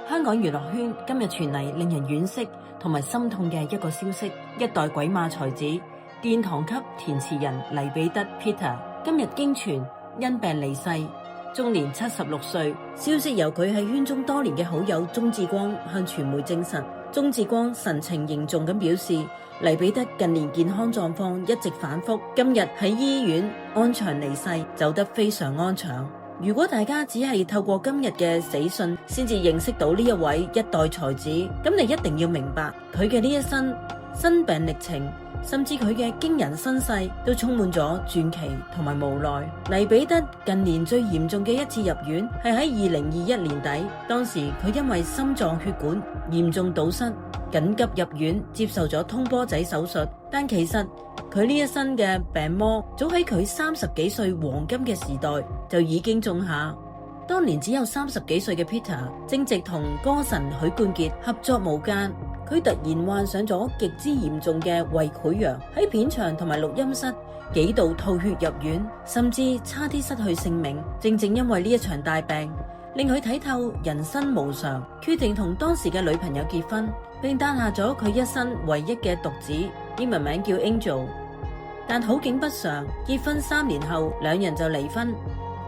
香港娛樂圈今日傳嚟令人惋惜同埋心痛嘅一個消息，一代鬼馬才子、殿堂級填詞人黎彼得 Peter 今日經傳因病離世，終年76歲。消息由佢喺圈中多年嘅好友鍾志光向傳媒證實。鍾志光神情凝重咁表示，黎彼得近年健康狀況一直反覆，今日喺醫院安詳離世，走得非常安詳。如果大家只係透過今日嘅死訊先至認識到呢一位一代才子，咁你一定要明白佢嘅呢一生生病歷程，甚至佢嘅驚人身世都充滿咗傳奇同埋無奈。黎彼得近年最嚴重嘅一次入院係喺2021年底，當時佢因為心臟血管嚴重堵塞，緊急入院接受咗通波仔手術。但其實佢呢一生嘅病魔早喺佢30幾歲黃金嘅時代就已經種下。當年只有30幾歲嘅 Peter 正值同歌神許冠傑合作無間，佢突然患上咗極之嚴重嘅胃潰瘍，喺片場同埋錄音室幾度吐血入院，甚至差啲失去性命。正正因為呢一場大病，令佢睇透人生無常，決定同當時嘅女朋友結婚，並誕下咗佢一生唯一嘅獨子，英文名叫 Angel。但好景不常，結婚3年後兩人就離婚。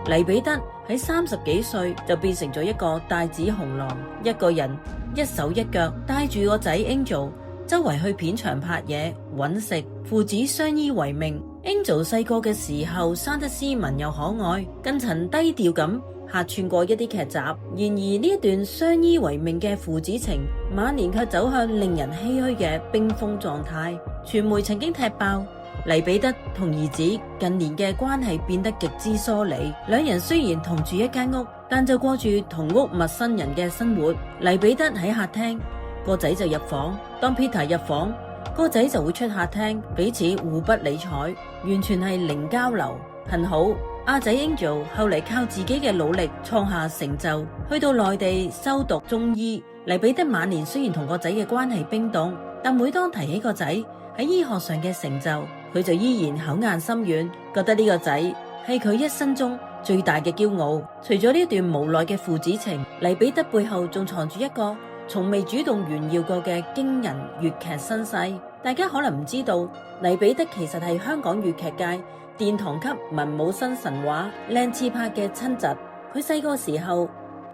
黎彼得喺30幾歲就變成咗一個帶子雄狼，一個人一手一腳帶住個仔 Angel 周圍去片場拍嘢揾食，父子相依為命。Angel 細個嘅時候生得斯文又可愛，更曾低調咁客串過一啲劇集。然而呢一段相依為命嘅父子情，晚年卻走向令人唏噓嘅冰封狀態。傳媒曾經踢爆黎彼得同兒子近年嘅關係變得極之疏離，兩人雖然同住一間屋，但就過住同屋陌生人嘅生活。黎彼得喺客廳，個仔就入房；當 Peter 入房，個仔就會出客廳，彼此互不理睬，完全係零交流。幸好阿仔 Angel 後嚟靠自己嘅努力創下成就，去到內地修讀中醫。黎彼得晚年雖然同個仔嘅關係冰凍，但每當提起個仔喺醫學上嘅成就，佢就依然口硬心軟，覺得呢個仔係佢一生中最大嘅驕傲。除咗呢段無奈嘅父子情，黎彼得背後仲藏住一個從未主動炫耀過嘅驚人粵劇身世。大家可能唔知道，黎彼得其實係香港粵劇界殿堂級文武生神話靚次伯嘅親侄。佢細個時候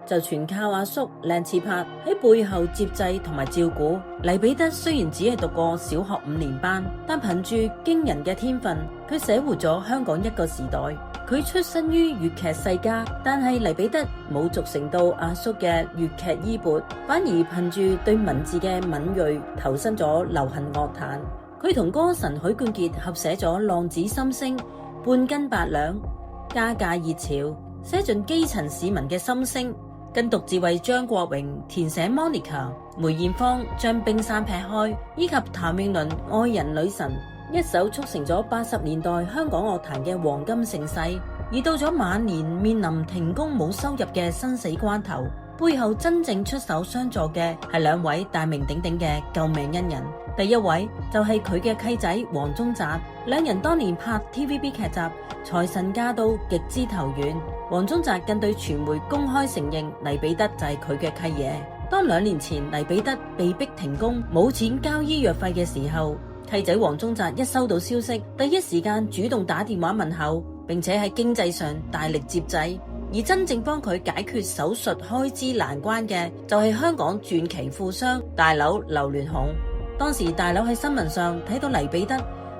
就全靠阿叔靚次伯喺背後接濟同埋照顧。黎彼得雖然只係讀過小學5年班，但憑住驚人嘅天分，佢寫活咗香港一個時代。佢出身於粵劇世家，但係黎彼得冇續承到阿叔嘅粵劇衣缽，反而憑住對文字嘅敏銳，投身咗流行樂壇。佢同歌神許冠傑合寫咗《浪子心聲》、《半斤八兩》、《加價熱潮》，寫盡基層市民嘅心聲。更獨自為張國榮填寫 Monica、梅艷芳將冰山劈開，以及譚詠麟愛人女神，一手促成咗80年代香港樂壇嘅黃金盛世。而到咗晚年面臨停工冇收入嘅生死關頭，背後真正出手相助嘅係兩位大名鼎鼎嘅救命恩人。第一位就係佢嘅契仔黃宗澤，兩人當年拍 TVB 劇集《財神駕到》極之投緣。黃宗澤更對傳媒公開承認黎彼得就係佢嘅契爺。當2年前黎彼得被逼停工冇錢交醫藥費嘅時候，契仔黃宗澤一收到消息，第一時間主動打電話問候，並且喺經濟上大力接濟。而真正幫佢解決手術開支難關嘅就係香港傳奇富商大劉劉鑾雄。當時大劉喺新聞上睇到黎彼得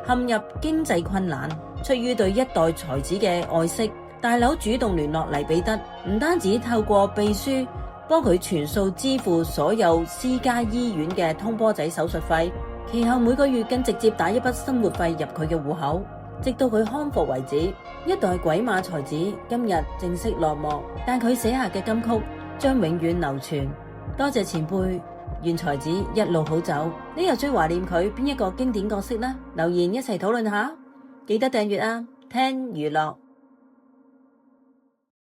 陷入經濟困難，出於對一代才子嘅愛惜，大劉主動聯絡黎彼得，唔單止透過秘書幫佢全數支付所有私家醫院嘅通波仔手術費，其後每個月更直接打一筆生活費入佢嘅戶口，直到佢康復為止。一代鬼馬才子今日正式落幕，但佢寫下嘅金曲將永遠流傳。多謝前輩，願才子一路好走。你又最懷念佢邊一個經典角色呢？留言一齊討論下，記得訂閱啊！聽娛樂。